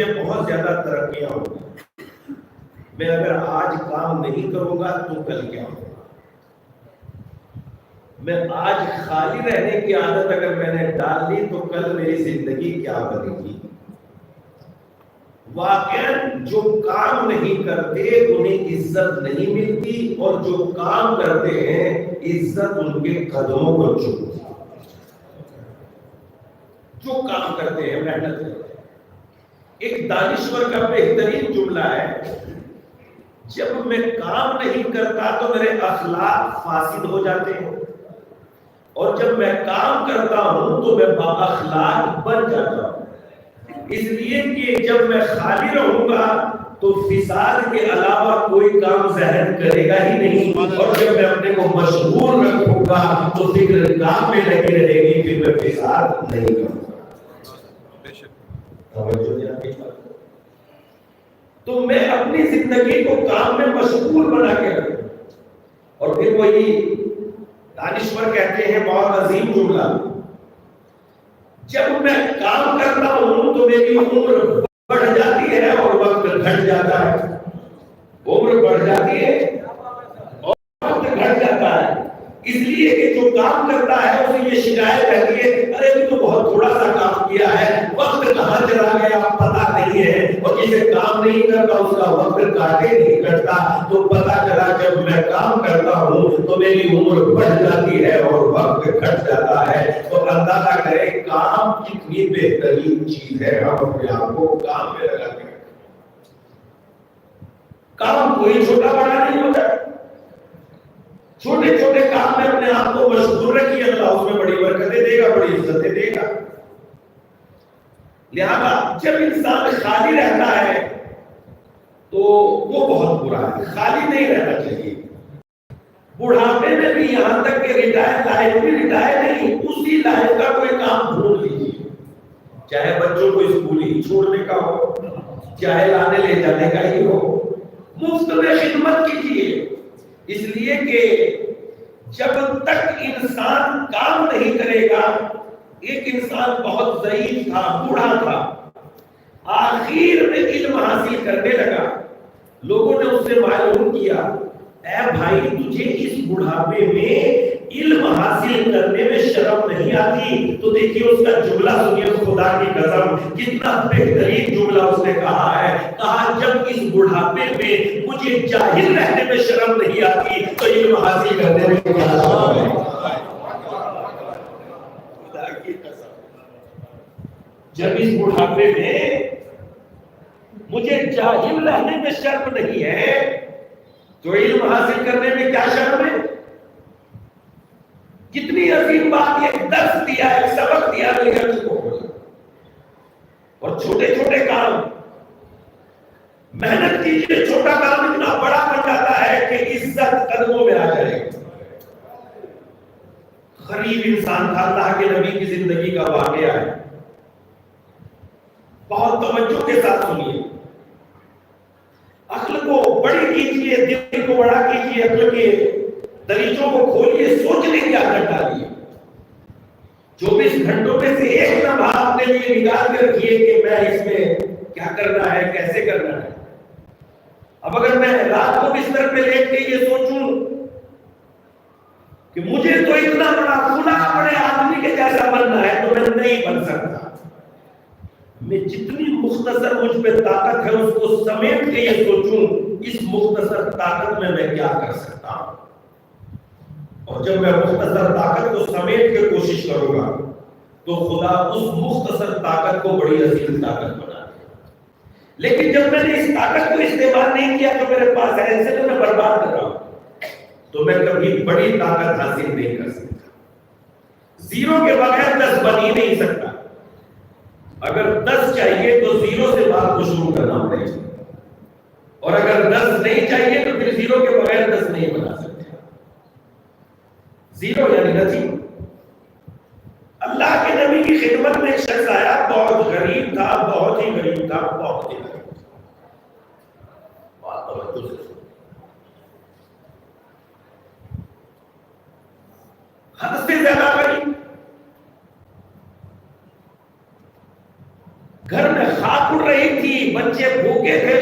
بہت زیادہ ترقیاں ہوگی. میں اگر آج کام نہیں کروں گا تو کل کیا ہوگا؟ میں آج خالی رہنے کی عادت اگر میں نے ڈال لی تو کل میری زندگی کیا بنے گی؟ واقعاً جو کام نہیں کرتے انہیں عزت نہیں ملتی، اور جو کام کرتے ہیں عزت ان کے قدموں کو چومتی. جو کام کرتے ہیں محنت کرتے ہیں. ایک دانشور کا بہترین جملہ ہے، جب میں کام نہیں کرتا تو میرے اخلاق فاسد ہو جاتے ہیں، اور جب میں کام کرتا ہوں تو میں با اخلاق بن جاتا ہوں. اس لیے کہ جب میں خالی رہوں گا تو فساد کے علاوہ کوئی کام ذہن کرے گا ہی نہیں، اور جب میں اپنے کو مشغول رکھوں گا تو فکر کام میں لگی رہے گی کہ میں فساد نہیں کروں گا. تو میں اپنی زندگی کو کام میں مشغول بنا کے رکھوں. اور پھر وہی دانشور کہتے ہیں بہت عظیم جملہ، جب میں کام کرتا ہوں تو میری عمر بڑھ جاتی ہے اور وقت گھٹ جاتا ہے. عمر بڑھ جاتی ہے اور وقت گھٹ جاتا ہے. اس لیے کہ جو کام کرتا ہے اسے یہ شکایت رہتی ہے، ارے بھی تو بہت تھوڑا سا کام کیا ہے، وقت کہاں چلا گیا پتا نہیں ہے. اور جسے کام نہیں کرتا اس کا وقت کاٹے نہیں کرتا. تو پتا چلا جب میں کام کرتا ہوں تو میری عمر بڑھ جاتی ہے اور وقت گھٹ جاتا ہے. تو اندازہ کرے کام کتنی بہترین چیز ہے. ہم اپنے آپ کو کام میں لگاتے ہیں. کام کوئی چھوٹا بڑا نہیں ہوتا. چھوٹے چھوٹے کام میں اپنے آپ کو مشغول رکھیے، اللہ اس میں بڑی برکتیں دے گا، بڑی عزتیں دے گا. لہذا جب انسان خالی رہتا ہے تو وہ بہت برا ہے. خالی نہیں رہنا چاہیے. بڑھاپے میں بھی یہاں تک کہ ریٹائر لائف بھی ریٹائر نہیں، اسی لائف کا کوئی کام ڈھونڈ لیجیے. چاہے بچوں کو اسکول ہی چھوڑنے کا ہو، چاہے لانے لے جانے کا ہی ہو، مفت میں خدمت کیجیے. اس لیے کہ جب تک انسان کام نہیں کرے گا، ایک انسان بہت ضعیف تھا، بوڑھا تھا، آخر میں علم حاصل کرنے لگا. لوگوں نے اس سے معلوم کیا، اے بھائی تجھے اس بڑھاپے میں علم حاصل کرنے میں شرم نہیں آتی؟ تو دیکھیے اس کا جملہ سنیے، خدا کی قسم کتنا بہترین جملہ اس نے کہا ہے. کہا جب اس بڑھاپے میں مجھے جاہل رہنے میں شرم نہیں آتی تو علم حاصل کرنے میں کیا شرم ہے. خدا کی قسم جب اس بڑھاپے میں مجھے جاہل رہنے میں شرم نہیں ہے تو علم حاصل کرنے میں کیا شرم ہے. کتنی عظیم بات یہ، درس دیا، ایک سبق دیا میرے کو. اور چھوٹے چھوٹے کام محنت کیجیے، چھوٹا کام اتنا بڑا بن جاتا ہے کہ عزت قدموں میں آ جائے. غریب انسان تھا، اللہ کے نبی کی زندگی کا واقعہ ہے، بہت توجہ کے ساتھ سنیے. عقل کو بڑی کیجیے، دل کو بڑا کیجیے، عقل کے دریچوں کو کھولیے، سوچنے کی عادت ڈالیے. 24 گھنٹوں میں سے ایک لمحہ اپنے لیے نکال کے رکھیے کہ میں اس میں کیا کرنا ہے، کیسے کرنا ہے. اب اگر میں رات کو بستر پہ لیٹ کے یہ سوچوں کہ مجھے تو اتنا بڑے آدمی کے جیسا بننا ہے تو میں نہیں بن سکتا. میں جتنی مختصر مجھ پہ طاقت ہے اس کو سمیٹ کے یہ سوچوں اس مختصر طاقت میں کیا کر سکتا ہوں. اور جب میں مختصر طاقت کو سمیٹ کے کوشش کروں گا تو خدا اس مختصر طاقت کو بڑی عظیم طاقت بنا دے. لیکن جب میں نے اس طاقت کو استعمال نہیں کیا تو میرے پاس ایسے تو میں برباد کر رہا ہوں، تو میں کبھی بڑی طاقت حاصل نہیں کر سکتا. زیرو کے بغیر 10 بن ہی نہیں سکتا. اگر 10 چاہیے تو زیرو سے بات کو شروع کرنا پڑے گا، اور اگر 10 نہیں چاہیے تو پھر زیرو کے بغیر 10 نہیں بنا سکتے. زیرو یعنی نتھی. اللہ کے نبی کی خدمت میں ایک شخص آیا، بہت غریب تھا، بہت ہی غریب تھا، بہت ہی غریب تھا. بات توجہ سے سنو. حد سے زیادہ غریب. گھر میں خاک اڑ رہی تھی، بچے بھوکے تھے،